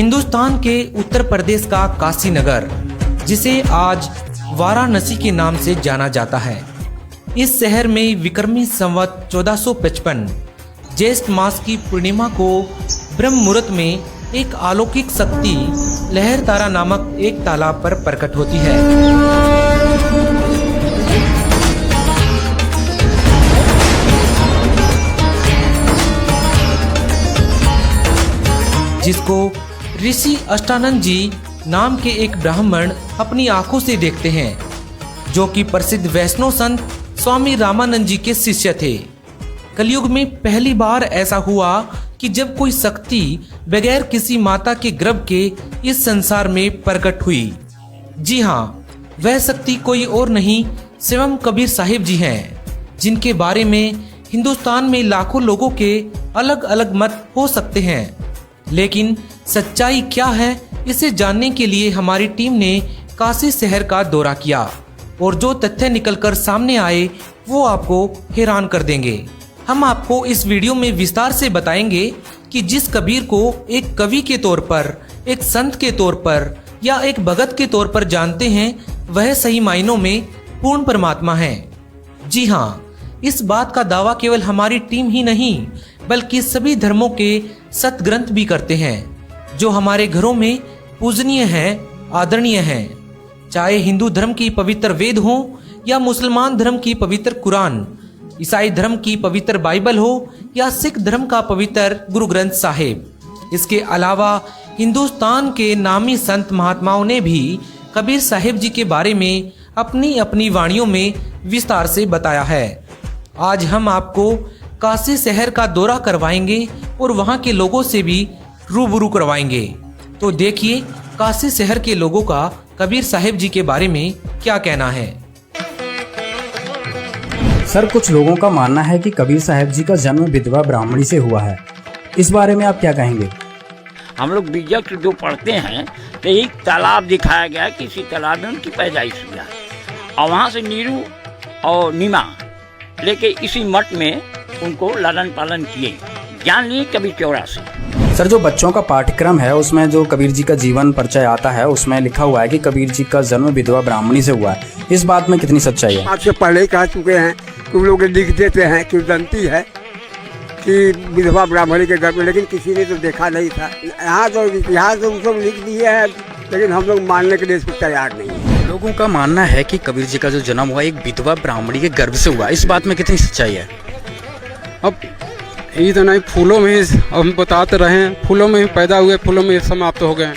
हिंदुस्तान के उत्तर प्रदेश का काशी नगर, जिसे आज वाराणसी के नाम से जाना जाता है, इस शहर में विक्रमी संवत 1455 ज्येष्ठ मास की पूर्णिमा को ब्रह्म मुहूर्त में एक अलौकिक शक्ति लहरतारा नामक एक तालाब पर प्रकट होती है। जिसको ऋषि अष्टानंद जी नाम के एक ब्राह्मण अपनी आंखों से देखते हैं, जो कि प्रसिद्ध वैष्णव संत स्वामी रामानंद जी के शिष्य थे। कलयुग में पहली बार ऐसा हुआ कि जब कोई शक्ति बगैर किसी माता के गर्भ के इस संसार में प्रकट हुई। जी हाँ, वह शक्ति कोई और नहीं स्वयं कबीर साहिब जी हैं, जिनके बारे में हिंदुस्तान में लाखों लोगों के अलग अलग मत हो सकते हैं, लेकिन सच्चाई क्या है इसे जानने के लिए हमारी टीम ने काशी शहर का दौरा किया और जो तथ्य निकलकर सामने आए वो आपको हैरान कर देंगे। हम आपको इस वीडियो में विस्तार से बताएंगे कि जिस कबीर को एक कवि के तौर पर, एक संत के तौर पर या एक भगत के तौर पर जानते हैं, वह सही मायनों में पूर्ण परमात्मा है। जी हाँ, इस बात का दावा केवल हमारी टीम ही नहीं बल्कि सभी धर्मों के सतग्रंथ भी करते हैं, जो हमारे घरों में पूजनीय हैं, आदरणीय हैं। चाहे हिंदू धर्म की पवित्र वेद हो या मुसलमान धर्म की पवित्र कुरान, ईसाई धर्म की पवित्र बाइबल हो या सिख धर्म का पवित्र गुरु ग्रंथ साहिब। इसके अलावा हिंदुस्तान के नामी संत महात्माओं ने भी कबीर साहिब जी के बारे में अपनी अपनी वाणियों में विस्तार से बताया है। आज हम आपको काशी शहर का दौरा करवाएंगे और वहां के लोगों से भी रूबरू करवाएंगे। तो देखिए काशी शहर के लोगों का कबीर साहिब जी के बारे में क्या कहना है। सर, कुछ लोगों का मानना है कि कबीर साहिब जी का जन्म विधवा ब्राह्मणी से हुआ है। इस बारे में आप क्या कहेंगे? हम लोग बीजक जो पढ़ते हैं तो एक तालाब दिखाया गया, किसी तालाब में उनकी पैदाइश हुआ और वहाँ से नीरू और नीमा लेके इसी मठ में उनको लालन पालन किए, ज्ञान लिए कबीर चौरा से। सर, जो बच्चों का पाठ्यक्रम है उसमें जो कबीर जी का जीवन परिचय आता है उसमें लिखा हुआ है कि कबीर जी का जन्म विधवा ब्राह्मणी से हुआ है। इस बात में कितनी सच्चाई है? आपसे पहले ही कह चुके हैं, कुछ लोग लिख देते हैं कि दंती है कि विधवा ब्राह्मणी के घर में, लेकिन किसी ने तो देखा नहीं था। यहाँ तो इतिहास तो सब लिख दिए हैं, लेकिन हम लोग मानने के लिए इसको तैयार नहीं है। लोगों का मानना है कि कबीर जी का जो जन्म हुआ एक विधवा ब्राह्मणी के गर्भ से हुआ। इस बात में कितनी सच्चाई है? अब ये तो नहीं, फूलों में हम बताते रहे, फूलों में पैदा हुए, फूलों में समाप्त हो गए।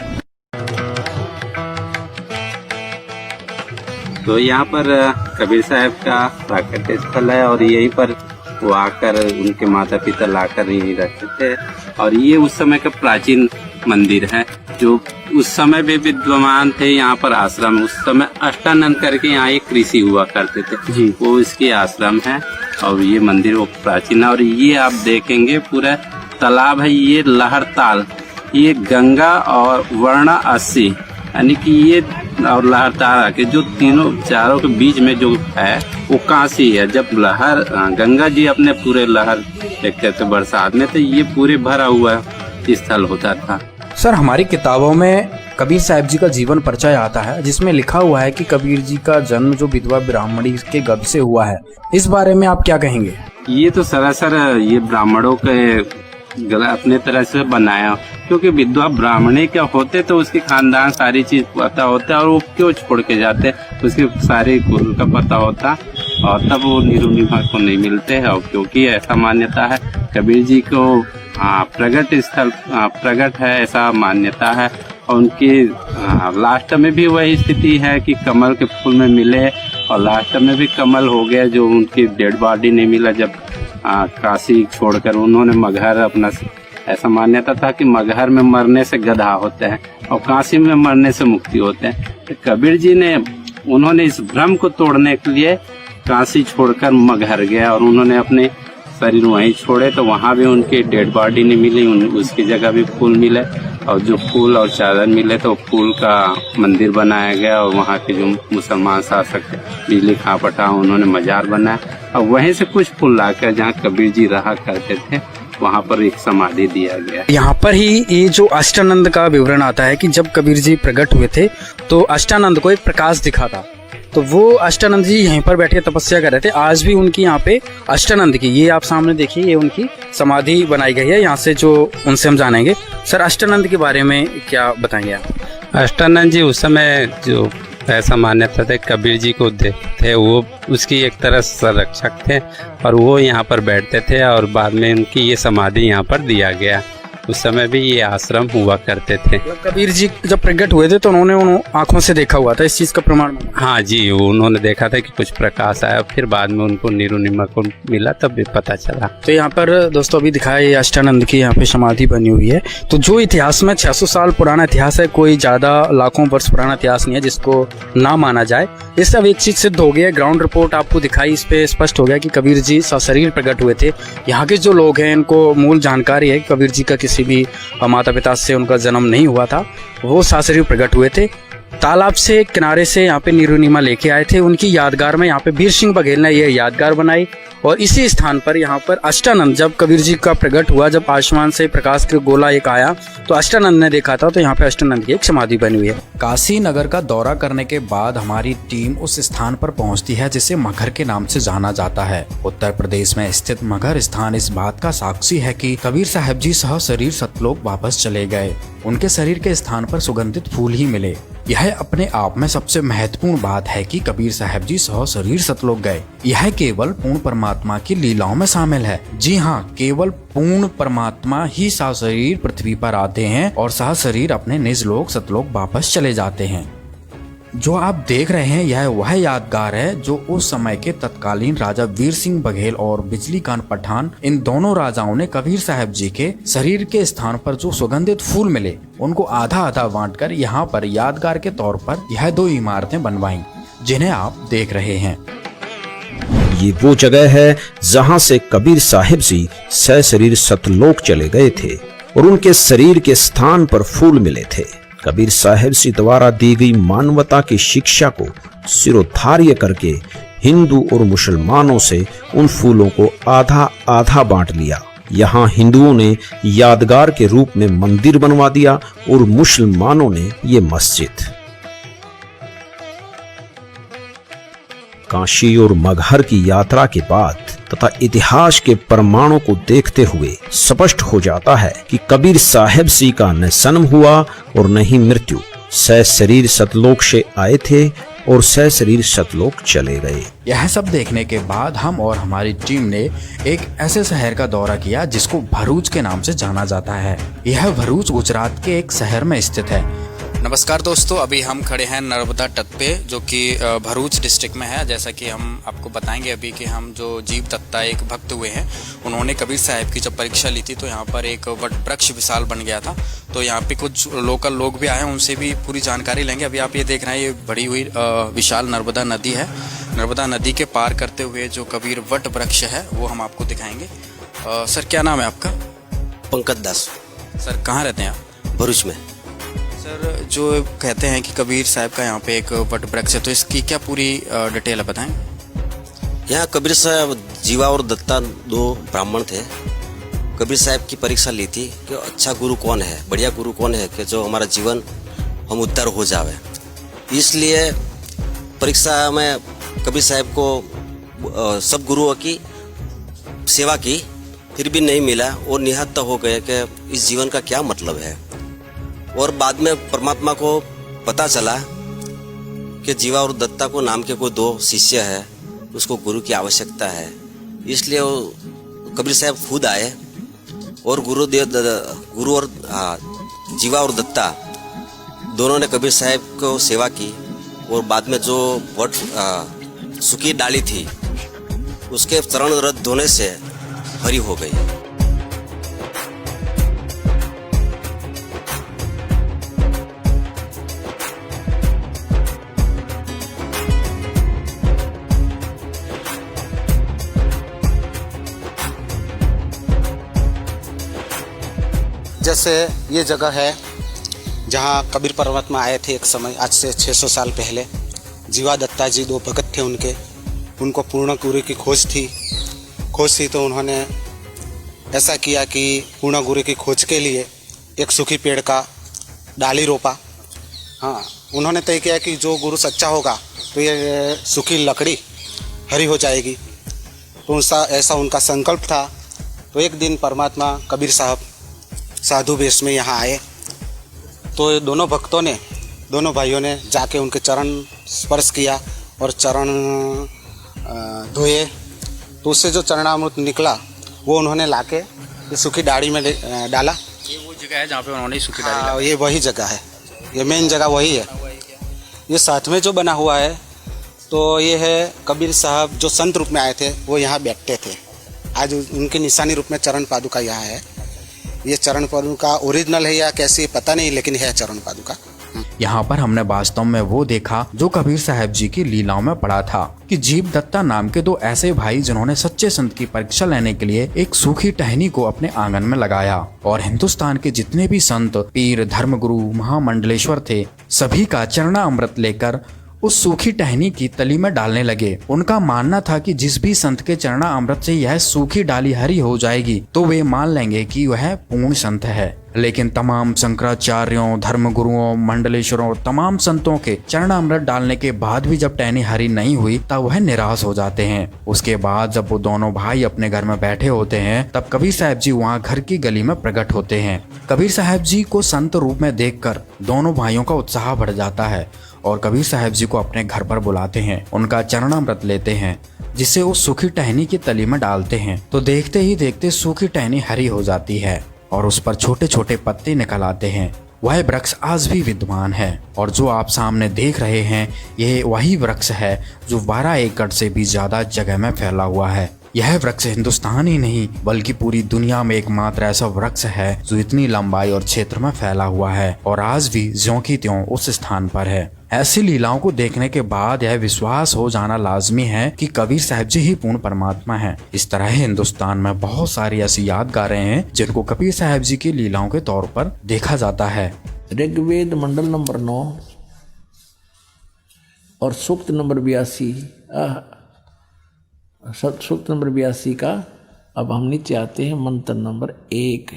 तो यहाँ पर कबीर साहब का प्राकट्य स्थल है और यहीं पर वो आकर उनके माता पिता लाकर यहीं रहते थे। और ये उस समय का प्राचीन मंदिर है जो उस समय भी विद्यमान थे। यहाँ पर आश्रम, उस समय अष्टानंद करके यहाँ एक ऋषि हुआ करते थे जी, वो इसके आश्रम है और ये मंदिर वो प्राचीन है। और ये आप देखेंगे पूरा तालाब है, ये लहरताल, ये गंगा और वर्णा 80 यानी कि ये और लहरतारा के जो तीनों चारों के बीच में जो है वो काशी है। जब लहर गंगा जी अपने पूरे लहर देखते थे बरसात में, तो ये पूरे भरा हुआ स्थल होता था। सर, हमारी किताबों में कबीर साहिब जी का जीवन परिचय आता है जिसमें लिखा हुआ है कि कबीर जी का जन्म जो विधवा ब्राह्मणी के गर्भ से हुआ है। इस बारे में आप क्या कहेंगे? ये तो सरासर ये ब्राह्मणों के अपने तरह से बनाया, क्योंकि विधवा ब्राह्मणी क्या होते तो उसके खानदान सारी चीज पता होता है और वो क्यों छोड़ के जाते उसके सारे कुल का पता होता और तब वो नीरू नीमा को नहीं मिलते हैं। और क्योंकि ऐसा मान्यता है कबीर जी को प्रगट स्थल प्रगट है, ऐसा मान्यता है। और उनकी लास्ट में भी वही स्थिति है कि कमल के फूल में मिले और लास्ट में भी कमल हो गया, जो उनकी डेड बॉडी नहीं मिला जब काशी छोड़कर उन्होंने मगहर अपना, ऐसा मान्यता था कि मगहर में मरने से गधा होते हैं और काशी में मरने से मुक्ति होते हैं। तो कबीर जी ने उन्होंने इस भ्रम को तोड़ने के लिए काशी छोड़कर मगहर गया और उन्होंने अपने शरीर वहीं छोड़े, तो वहाँ भी उनकी डेड बॉडी नहीं मिली, उसकी जगह भी फूल मिले और जो फूल और चादर मिले तो फूल का मंदिर बनाया गया और वहाँ के जो मुसलमान शासक बिजली खां पटा उन्होंने मजार बनाया और वहीं से कुछ फूल लाकर जहाँ कबीर जी रहा करते थे वहाँ पर एक समाधि दिया गया। यहाँ पर ही ये जो अष्टानंद का विवरण आता है कि जब कबीर जी प्रकट हुए थे तो अष्टानंद को एक प्रकाश दिखा था, तो वो अष्टानंद जी यहीं पर बैठे तपस्या कर रहे थे। आज भी उनकी यहाँ पे अष्टानंद की, ये आप सामने देखिए, ये उनकी समाधि बनाई गई है। यहाँ से जो उनसे हम जानेंगे। सर, अष्टानंद के बारे में क्या बताएंगे आप? अष्टानंद जी उस समय जो ऐसा मान्यता थे कबीर जी को देखते थे, वो उसकी एक तरह संरक्षक थे और वो यहाँ पर बैठते थे और बाद में उनकी ये समाधि यहाँ पर दिया गया। उस समय भी ये आश्रम हुआ करते थे। कबीर जी जब प्रकट हुए थे तो उन्होंने उन आंखों से देखा हुआ था, इस चीज का प्रमाण? हाँ जी, उन्होंने देखा था कि कुछ प्रकाश आया, फिर बाद में उनको नीरू नीमा को मिला तब भी पता चला। तो यहाँ पर दोस्तों अभी दिखाया ये अष्टानंद की यहाँ पे समाधि बनी हुई है। तो जो इतिहास में 600 साल पुराना इतिहास है, कोई ज्यादा लाखों वर्ष पुराना इतिहास नहीं है जिसको ना माना जाए। इस सब एक चीज सिद्ध हो गया, ग्राउंड रिपोर्ट आपको दिखाई, इस पे स्पष्ट हो गया कि कबीर जी सशरीर प्रकट हुए थे। यहाँ के जो लोग हैं इनको मूल जानकारी है कि कबीर जी का किसी भी माता पिता से उनका जन्म नहीं हुआ था, वो सशरीर प्रकट हुए थे। तालाब से किनारे से यहाँ पे नीरुनिमा लेके आए थे। उनकी यादगार में यहाँ पे वीर सिंह बघेल ने ये यादगार बनाई और इसी स्थान पर यहाँ पर अष्टानंद, जब कबीर जी का प्रकट हुआ, जब आसमान से प्रकाश का गोला एक आया तो अष्टानंद ने देखा था, तो यहाँ पे अष्टानंद की एक समाधि बनी हुई है। काशी नगर का दौरा करने के बाद हमारी टीम उस स्थान पर पहुँचती है जिसे मगहर के नाम से जाना जाता है। उत्तर प्रदेश में स्थित मगहर स्थान इस बात का साक्षी है कि कबीर साहब जी सह शरीर सतलोक वापस चले गए। उनके शरीर के स्थान पर सुगंधित फूल ही मिले। यह अपने आप में सबसे महत्वपूर्ण बात है कि कबीर साहब जी सह शरीर सतलोक गए। यह केवल पूर्ण परमात्मा की लीलाओं में शामिल है। जी हाँ, केवल पूर्ण परमात्मा ही सह शरीर पृथ्वी पर आते हैं और सह शरीर अपने निज लोक सतलोक वापस चले जाते हैं। जो आप देख रहे हैं यह वह यादगार है जो उस समय के तत्कालीन राजा वीर सिंह बघेल और बिजली खान पठान, इन दोनों राजाओं ने कबीर साहब जी के शरीर के स्थान पर जो सुगंधित फूल मिले उनको आधा आधा बांटकर यहाँ पर यादगार के तौर पर यह 2 इमारतें बनवाईं, जिन्हें आप देख रहे हैं। ये वो जगह है जहाँ से कबीर साहिब जी सशरीर सतलोक चले गए थे और उनके शरीर के स्थान पर फूल मिले थे। कबीर साहिब जी द्वारा दी गई मानवता की शिक्षा को सिरोधार्य करके हिंदू और मुसलमानों से उन फूलों को आधा आधा बांट लिया। यहाँ हिंदुओं ने यादगार के रूप में मंदिर बनवा दिया और मुसलमानों ने ये मस्जिद। काशी और मगहर की यात्रा के बाद तथा इतिहास के प्रमाणों को देखते हुए स्पष्ट हो जाता है कि कबीर साहिब जी का न जन्म हुआ और न ही मृत्यु। सशरीर सतलोक से आए थे और सशरीर सतलोक चले गए। यह सब देखने के बाद हम और हमारी टीम ने एक ऐसे शहर का दौरा किया जिसको भरूच के नाम से जाना जाता है। यह भरूच गुजरात के एक शहर में स्थित है। नमस्कार दोस्तों, अभी हम खड़े हैं नर्मदा तट पे, जो कि भरूच डिस्ट्रिक्ट में है। जैसा कि हम आपको बताएंगे अभी कि हम जो जीव दत्ता एक भक्त हुए हैं, उन्होंने कबीर साहब की जब परीक्षा ली थी तो यहाँ पर एक वट वृक्ष विशाल बन गया था। तो यहाँ पे कुछ लोकल लोग भी आए, उनसे भी पूरी जानकारी लेंगे। अभी आप ये देख रहे हैं, ये बढ़ी हुई विशाल नर्मदा नदी है। नर्मदा नदी के पार करते हुए जो कबीर वट वृक्ष है वो हम आपको दिखाएंगे। सर, क्या नाम है आपका? पंकज दास। सर, कहाँ रहते हैं आप? भरूच में। सर, जो कहते हैं कि कबीर साहब का यहाँ पे एक वट वृक्ष है, तो इसकी क्या पूरी डिटेल है, बताएं। यहाँ कबीर साहब जीवा और दत्ता 2 ब्राह्मण थे। कबीर साहब की परीक्षा ली थी कि अच्छा गुरु कौन है, बढ़िया गुरु कौन है कि जो हमारा जीवन हम उद्धार हो जावे। इसलिए परीक्षा में कबीर साहब को सब गुरुओं की सेवा की, फिर भी नहीं मिला और निहत्था हो गए कि इस जीवन का क्या मतलब है। और बाद में परमात्मा को पता चला कि जीवा और दत्ता को नाम के कोई 2 शिष्य है, उसको गुरु की आवश्यकता है। इसलिए वो कबीर साहब खुद आए और गुरु और जीवा और दत्ता दोनों ने कबीर साहब को सेवा की। और बाद में जो वट सूखी डाली थी उसके चरण रत धोने से हरी हो गई। जैसे ये जगह है जहाँ कबीर परमात्मा आए थे एक समय, आज से 600 साल पहले। जीवा दत्ता जी 2 भगत थे उनको पूर्ण गुरु की खोज थी तो उन्होंने ऐसा किया कि पूर्ण गुरु की खोज के लिए एक सूखी पेड़ का डाली रोपा। हाँ, उन्होंने तय किया कि जो गुरु सच्चा होगा तो ये सूखी लकड़ी हरी हो जाएगी। तो ऐसा उनका संकल्प था। तो एक दिन परमात्मा कबीर साहब साधु वेश में यहाँ आए। तो दोनों भक्तों ने, दोनों भाइयों ने जाके उनके चरण स्पर्श किया और चरण धोए। तो उससे जो चरणामृत निकला वो उन्होंने लाके ये सूखी डाली में डाला। ये वो जगह है जहाँ पे उन्होंने सूखी डाली हाँ, ये वही जगह है, ये मेन जगह वही है। ये साथ में जो बना हुआ है तो ये है कबीर साहब जो संत रूप में आए थे वो यहाँ बैठते थे। आज उनके निशानी रूप में चरण पादुका यहाँ है। ये चरण पादुका ओरिजिनल है या कैसी पता नहीं, लेकिन है चरण पादुका। यहाँ पर हमने वास्तव में वो देखा जो कबीर साहब जी की लीलाओं में पढ़ा था कि जीव दत्ता नाम के दो ऐसे भाई जिन्होंने सच्चे संत की परीक्षा लेने के लिए एक सूखी टहनी को अपने आंगन में लगाया और हिंदुस्तान के जितने भी संत, पीर, धर्मगुरु, महामंडलेश्वर थे, सभी का चरणामृत लेकर उस सूखी टहनी की तली में डालने लगे। उनका मानना था कि जिस भी संत के चरणामृत से यह सूखी डाली हरी हो जाएगी तो वे मान लेंगे कि वह पूर्ण संत है। लेकिन तमाम शंकराचार्यों, धर्मगुरुओं, मंडलेश्वरों, तमाम संतों के चरणामृत डालने के बाद भी जब टहनी हरी नहीं हुई तब वह निराश हो जाते हैं। उसके बाद जब वो दोनों भाई अपने घर में बैठे होते हैं तब कबीर साहब जी वहाँ घर की गली में प्रकट होते हैं। कबीर साहब जी को संत रूप में देखकर दोनों भाइयों का उत्साह बढ़ जाता है और कबीर साहब जी को अपने घर पर बुलाते हैं, उनका चरणामृत लेते हैं, जिसे उस सूखी टहनी की तली में डालते हैं। तो देखते ही देखते सूखी टहनी हरी हो जाती है और उस पर छोटे छोटे पत्ते निकल आते हैं। वह वृक्ष आज भी विद्यमान है और जो आप सामने देख रहे हैं यह वही वृक्ष है जो 12 एकड़ से भी ज्यादा जगह में फैला हुआ है। यह वृक्ष हिंदुस्तान ही नहीं बल्कि पूरी दुनिया में एकमात्र ऐसा वृक्ष है जो इतनी लंबाई और क्षेत्र में फैला हुआ है और आज भी ज्यों की त्यों उस स्थान पर है। ऐसी लीलाओं को देखने के बाद यह विश्वास हो जाना लाजमी है कि कबीर साहब जी ही पूर्ण परमात्मा हैं। इस तरह हिंदुस्तान में बहुत सारी ऐसी यादगारें हैं जिनको कबीर साहब जी की लीलाओं के तौर पर देखा जाता है। ऋग्वेद मंडल नंबर 9 और सूक्त नंबर 82, सूक्त नंबर 82 का अब हम नीचे आते हैं। मंत्र नंबर 1,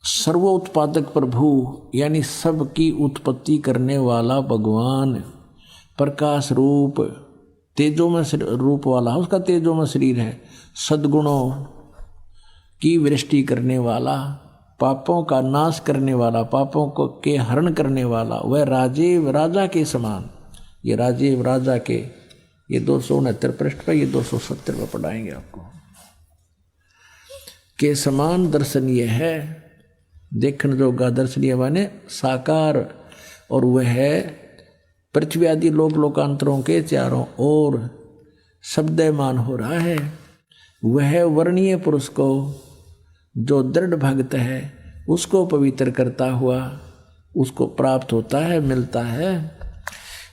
सर्वोत्पादक प्रभु यानी सबकी उत्पत्ति करने वाला भगवान, प्रकाश रूप, तेजो में रूप वाला, उसका तेजो में शरीर है, सद्गुणों की वृष्टि करने वाला, पापों का नाश करने वाला, पापों को के हरण करने वाला, वह राजीव राजा के समान। ये राजीव राजा के, ये 269 पृष्ठ पर, ये 270 पर पढ़ाएंगे आपको, के समान दर्शनीय है, देखने जोगा दर्शनीय माने साकार, और वह पृथ्वी आदि लोक लोकांतरों के चारों ओर शब्दमान हो रहा है। वह वर्णीय पुरुष को जो दृढ़ भक्त है उसको पवित्र करता हुआ उसको प्राप्त होता है, मिलता है।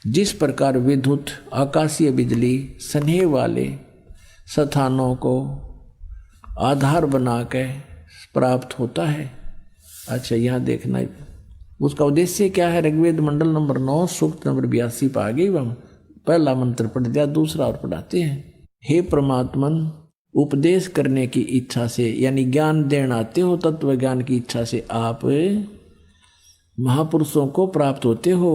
जिस प्रकार विद्युत आकाशीय बिजली स्नेह वाले स्थानों को आधार बना के प्राप्त होता है। अच्छा, यहाँ देखना उसका उद्देश्य क्या है। ऋग्वेद मंडल नंबर 9 सूक्त नंबर 82 पर आ गई। हम पहला मंत्र पढ़ दिया, दूसरा और पढ़ाते हैं। हे परमात्मन, उपदेश करने की इच्छा से यानी ज्ञान देना आते हो, तत्व ज्ञान की इच्छा से आप महापुरुषों को प्राप्त होते हो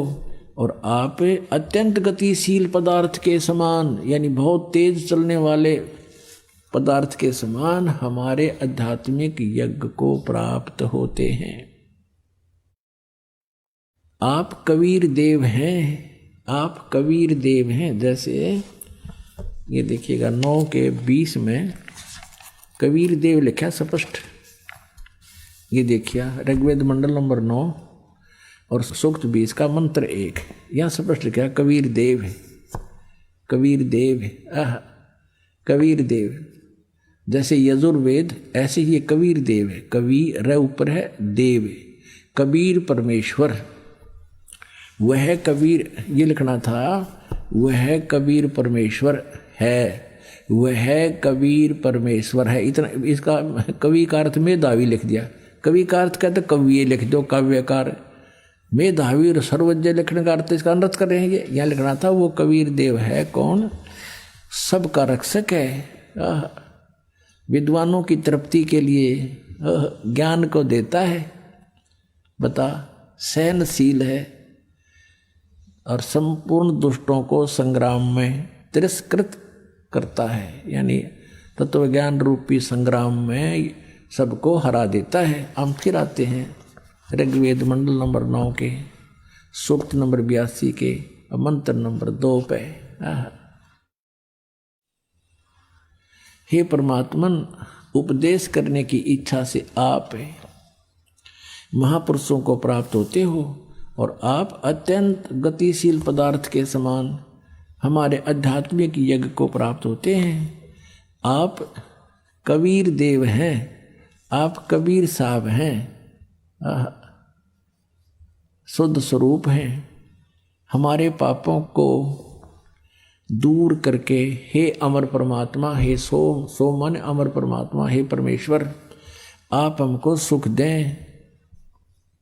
और आप अत्यंत गतिशील पदार्थ के समान यानी बहुत तेज चलने वाले पदार्थ के समान हमारे आध्यात्मिक यज्ञ को प्राप्त होते हैं। आप कबीर देव हैं, आप कबीर देव हैं। जैसे ये देखिएगा 9 के 20 में कबीर देव लिखा स्पष्ट। ये देखिए ऋग्वेद मंडल नंबर 9 और सूक्त 20 का मंत्र 1, यहाँ स्पष्ट लिखा कबीर देव है, कबीर देव है, कबीर देव। जैसे यजुर्वेद ऐसे ही कबीर देव है। कबीर ऊपर है, देव है, कबीर परमेश्वर। वह कबीर, ये लिखना था, वह कबीर परमेश्वर है, वह कबीर परमेश्वर है। इतना इसका कवि का अर्थ मेधावी लिख दिया। कवि का अर्थ कहते कवि लिख दो, काव्यकार। मेधावी और सर्वज्ञ लिखने का अर्थ इसका अनर्थ कर रहे हैं। ये यहाँ लिखना था वो कबीर देव है कौन, सबका रक्षक है। विद्वानों की तृप्ति के लिए ज्ञान को देता है, बता, सहनशील है और संपूर्ण दुष्टों को संग्राम में तिरस्कृत करता है, यानी तत्व ज्ञान रूपी संग्राम में सबको हरा देता है। हम फिर आते हैं ऋग्वेद मंडल नंबर 9 के सूक्त नंबर 82 के मंत्र नंबर 2 पे। हे परमात्मन, उपदेश करने की इच्छा से आप महापुरुषों को प्राप्त होते हो और आप अत्यंत गतिशील पदार्थ के समान हमारे आध्यात्मिक यज्ञ को प्राप्त होते हैं। आप कबीर देव हैं, आप कबीर साहब हैं, शुद्ध स्वरूप हैं। हमारे पापों को दूर करके हे अमर परमात्मा, हे सो मन अमर परमात्मा, हे परमेश्वर, आप हमको सुख दें।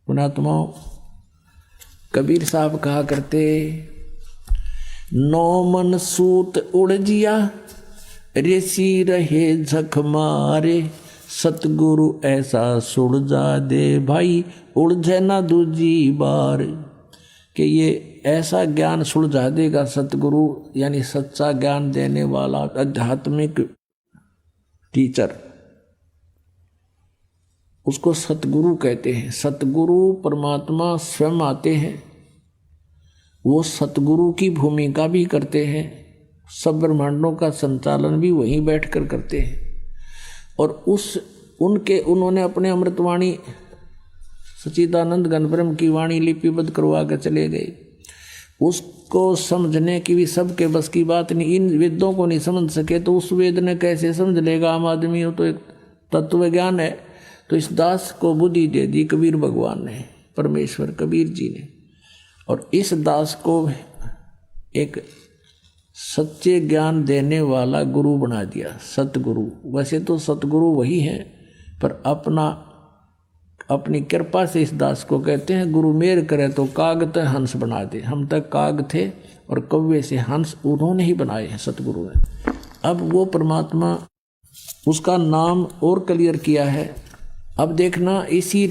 पुणात्माओं, कबीर साहब कहा करते, नौ मन सूत उड़ जिया, ऋषि रहे झक मारे, सतगुरु ऐसा सुलझा दे भाई, उलझे ना दूजी बार। कि ये ऐसा ज्ञान सुलझा देगा सतगुरु, यानी सच्चा ज्ञान देने वाला आध्यात्मिक टीचर, उसको सतगुरु कहते हैं। सतगुरु परमात्मा स्वयं आते हैं, वो सतगुरु की भूमिका भी करते हैं, सब ब्रह्मांडों का संचालन भी वहीं बैठकर करते हैं। और उन्होंने अपने अमृतवाणी सच्चिदानंद घन ब्रह्म की वाणी लिपिबद्ध करवा कर चले गए। उसको समझने की भी सबके बस की बात नहीं। इन वेदों को नहीं समझ सके तो उस वेद ने कैसे समझ लेगा आम आदमी? हो तो एक तत्व ज्ञान है। तो इस दास को बुद्धि दे दी कबीर भगवान ने, परमेश्वर कबीर जी ने, और इस दास को एक सच्चे ज्ञान देने वाला गुरु बना दिया, सतगुरु। वैसे तो सतगुरु वही है, पर अपनी कृपा से इस दास को कहते हैं गुरु मेर करे तो काग ते हंस बना दे। हम तक काग थे और कौवे से हंस उन्होंने ही बनाए हैं सतगुरु ने। अब वो परमात्मा, उसका नाम और क्लियर किया है। अब देखना, इसी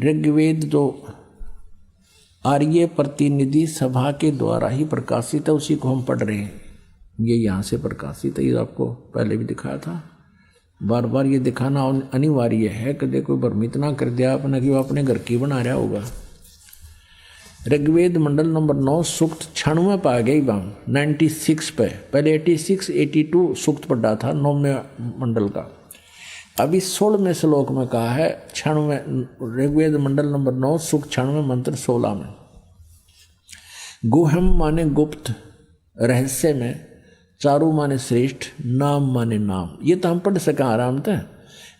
ऋग्वेद जो आर्य प्रतिनिधि सभा के द्वारा ही प्रकाशित है, उसी को हम पढ़ रहे हैं। ये यहाँ से प्रकाशित है, ये आपको पहले भी दिखाया था। बार बार ये दिखाना अनिवार्य है कि देखो भ्रमित ना कर दिया आपने कि वो अपने घर की बना रहा होगा। ऋग्वेद मंडल नंबर 9 सूक्त 96 पा गई बाम 96 पे। पहले 86 82 सूक्त पढ़ा था 9वें मंडल का। अभी 16वें श्लोक में कहा है 96 ऋग्वेद मंडल नंबर 9 सूक्त 96 मंत्र 16 में, गुहम माने गुप्त, रहस्य में, चारु माने श्रेष्ठ, नाम माने नाम। ये तो हम पढ़ सका आराम था।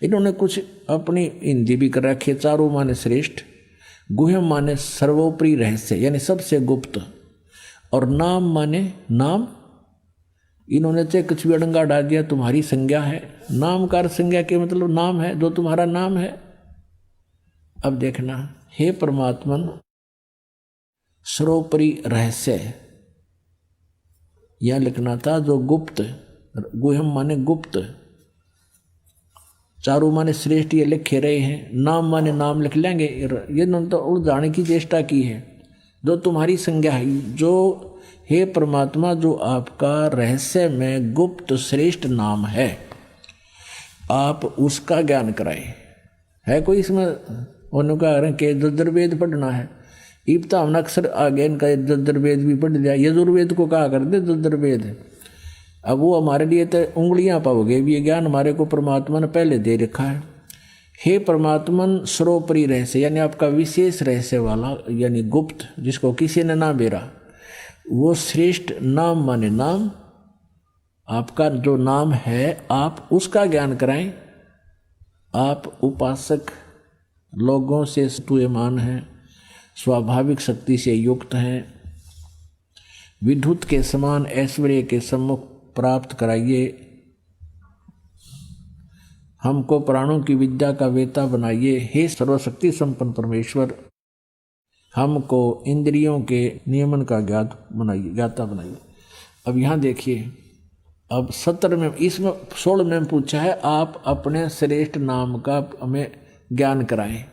इन्होंने कुछ अपनी हिंदी भी कर रखी है। चारु माने श्रेष्ठ, गुहम माने सर्वोपरि रहस्य यानी सबसे गुप्त, और नाम माने नाम। इन्होंने तो कुछ भी अड़ंगा डाल दिया, तुम्हारी संज्ञा है। नाम का संज्ञा के मतलब नाम है, जो तुम्हारा नाम है। अब देखना, हे परमात्मन, सर्वोपरि रहस्य यह लिखना था, जो गुप्त, गुहम माने गुप्त, चारु माने श्रेष्ठ, ये लिखे रहे हैं। नाम माने नाम लिख लेंगे। ये तो उलझाने की चेष्टा की है। जो तुम्हारी संज्ञा है, जो हे परमात्मा, जो आपका रहस्य में गुप्त श्रेष्ठ नाम है, आप उसका ज्ञान कराए। है कोई इसमें उन्होंने कहा कि यजुर्वेद पढ़ना है, इब्ता हमने अक्सर आगे इनका यजुर्वेद भी पढ़ लिया। यजुर्वेद को कहा कर दे यजुर्वेद। अब वो हमारे लिए तो उंगलियां पाओगे, ये ज्ञान हमारे को परमात्मा ने पहले दे रखा है। हे परमात्मन, सर्वोपरि रहस्य यानी आपका विशेष रहस्य वाला, यानी गुप्त, जिसको किसी ने ना बेरा, वो श्रेष्ठ, नाम माने नाम, आपका जो नाम है आप उसका ज्ञान कराएं। आप उपासक लोगों से स्तूयमान हैं, स्वाभाविक शक्ति से युक्त हैं, विद्युत के समान ऐश्वर्य के सम्मुख प्राप्त कराइए। हमको प्राणों की विद्या का वेता बनाइए। हे सर्वशक्ति संपन्न परमेश्वर, हमको इंद्रियों के नियमन का ज्ञाता बनाइए। अब यहाँ देखिए, अब 17 में, इसमें 16 में पूछा है आप अपने श्रेष्ठ नाम का हमें ज्ञान कराएं,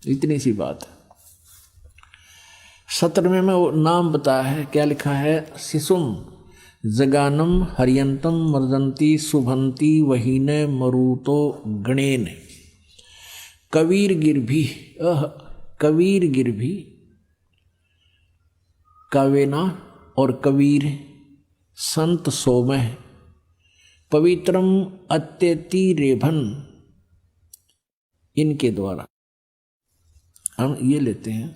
इतनी सी बात है। 17वें में वो नाम बताया है, क्या लिखा है, शिशुम जगानम हरियंतम मर्दंती शुभंती वहीने मरुतो गणेन कबीर गिरभी कबीर गिरभी कावेना और कबीर संत सोमह पवित्रम अत्यति रेभन, इनके द्वारा हम ये लेते हैं।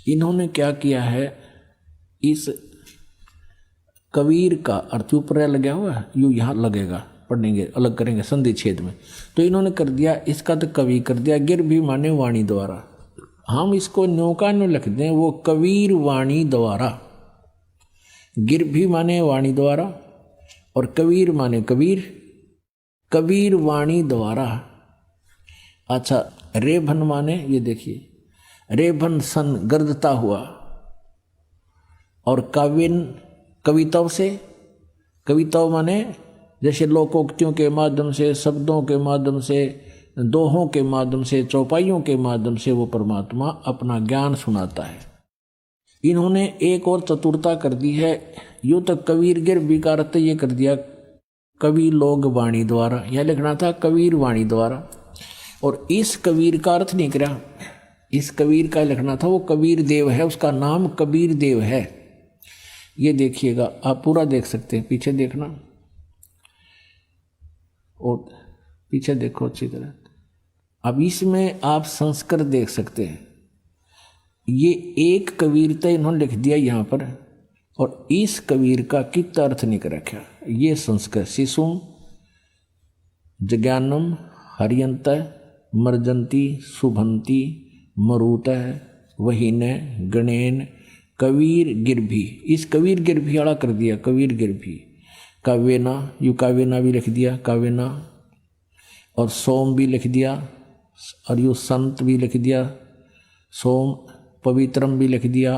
इन्होंने क्या किया है, इस कबीर का अर्थ ऊपर लगा हुआ है, यूँ यहाँ लगेगा, पढ़ेंगे अलग करेंगे संधि छेद में, तो इन्होंने कर दिया इसका तो कवि कर दिया, गिर भी माने वाणी द्वारा, हम इसको नौका में लिख दें वो कबीर वाणी द्वारा, गिर भी माने वाणी द्वारा और कबीर माने कबीर, कबीर वाणी द्वारा। अच्छा, रेभन माने ये देखिए, रेभन सन गर्दता हुआ, और काव्यन कविताओं से, कविताओं माने जैसे लोकोक्तियों के माध्यम से, शब्दों के माध्यम से, दोहों के माध्यम से, चौपाइयों के माध्यम से वो परमात्मा अपना ज्ञान सुनाता है। इन्होंने एक और चतुरता कर दी है, यूँ तो कबीर गिर विकारत ये कर दिया कवि लोग वाणी द्वारा, यह लिखना था कबीर वाणी द्वारा, और इस कबीर का अर्थ नहीं करा, इस कबीर का लिखना था वो कबीर देव है, उसका नाम कबीर देव है। ये देखिएगा, आप पूरा देख सकते हैं, पीछे देखना और पीछे देखो अच्छी तरह। अब इसमें आप संस्कृत देख सकते हैं, ये एक कबीरता इन्होंने लिख दिया यहाँ पर, और इस कबीर का कितना अर्थ नहीं कर रखा। ये संस्कृत शिशुम जज्ञानम हरियंत मर्जंती शुभंती मरुत वहीन गणेन कबीर गिरभी, इस कबीर गिरभी आड़ा कर दिया, कबीर गिरभी। काव्यना, यू काव्यना भी लिख दिया, काव्यना, और सोम भी लिख दिया, और यू संत भी लिख दिया, सोम, पवित्रम भी लिख दिया,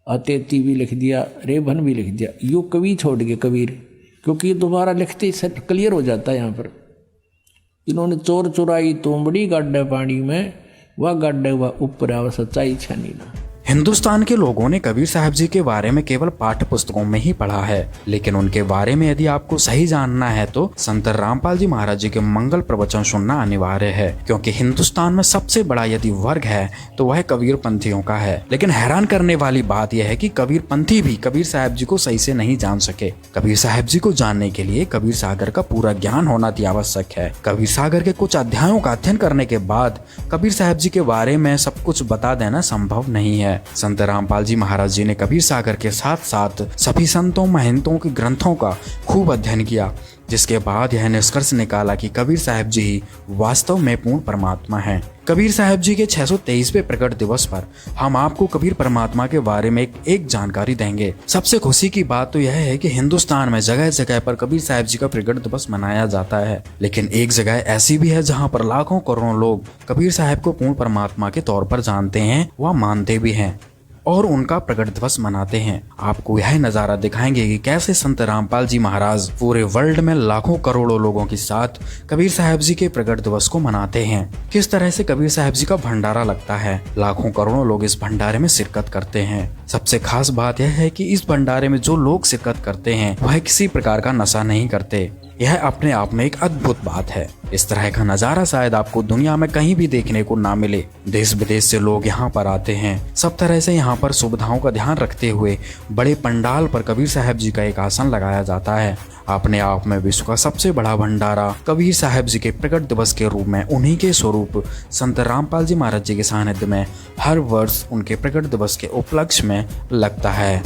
अत्यति भी लिख दिया, रेभन भी लिख दिया। यू कवि छोड़ गए कबीर, क्योंकि ये दोबारा लिखते ही सब क्लियर हो जाता है। यहाँ पर इन्होंने चोर चुराई तोमड़ी गाड्डे पानी में, वह गाड्डे वह ऊपर आवा सच्चाई छानी ना। हिंदुस्तान के लोगों ने कबीर साहब जी के बारे में केवल पाठ्य पुस्तकों में ही पढ़ा है, लेकिन उनके बारे में यदि आपको सही जानना है तो संत रामपाल जी महाराज जी के मंगल प्रवचन सुनना अनिवार्य है, क्योंकि हिंदुस्तान में सबसे बड़ा यदि वर्ग है तो वह कबीर पंथियों का है। लेकिन हैरान करने वाली बात यह है कि कबीर पंथी भी कबीर साहब जी को सही से नहीं जान सके। कबीर साहब जी को जानने के लिए कबीर सागर का पूरा ज्ञान होना अति आवश्यक है। कबीर सागर के कुछ अध्यायों का अध्ययन करने के बाद कबीर साहब जी के बारे में सब कुछ बता देना संभव नहीं है। संत रामपाल जी महाराज जी ने कबीर सागर के साथ साथ सभी संतों महंतों के ग्रंथों का खूब अध्ययन किया, जिसके बाद यह निष्कर्ष निकाला कि कबीर साहब जी ही वास्तव में पूर्ण परमात्मा हैं। कबीर साहब जी के 623वें प्रकट दिवस पर हम आपको कबीर परमात्मा के बारे में एक जानकारी देंगे। सबसे खुशी की बात तो यह है कि हिंदुस्तान में जगह जगह पर कबीर साहब जी का प्रकट दिवस मनाया जाता है, लेकिन एक जगह ऐसी भी है जहां पर लाखों करोड़ों लोग कबीर साहब को पूर्ण परमात्मा के तौर पर जानते हैं व मानते भी हैं और उनका प्रकट दिवस मनाते हैं। आपको यह नजारा दिखाएंगे कि कैसे संत रामपाल जी महाराज पूरे वर्ल्ड में लाखों करोड़ों लोगों के साथ कबीर साहब जी के प्रकट दिवस को मनाते हैं। किस तरह से कबीर साहब जी का भंडारा लगता है, लाखों करोड़ों लोग इस भंडारे में शिरकत करते हैं। सबसे खास बात यह है कि इस भंडारे में जो लोग शिरकत करते हैं वह किसी प्रकार का नशा नहीं करते। यह अपने आप में एक अद्भुत बात है। इस तरह का नजारा शायद आपको दुनिया में कहीं भी देखने को ना मिले। देश विदेश से लोग यहाँ पर आते हैं। सब तरह से यहाँ पर सुविधाओं का ध्यान रखते हुए बड़े पंडाल पर कबीर साहब जी का एक आसन लगाया जाता है। अपने आप में विश्व का सबसे बड़ा भंडारा कबीर साहब जी के प्रकट दिवस के रूप में उन्हीं के स्वरूप संत रामपाल जी महाराज जी के सानिध्य में हर वर्ष उनके प्रकट दिवस के उपलक्ष्य में लगता है।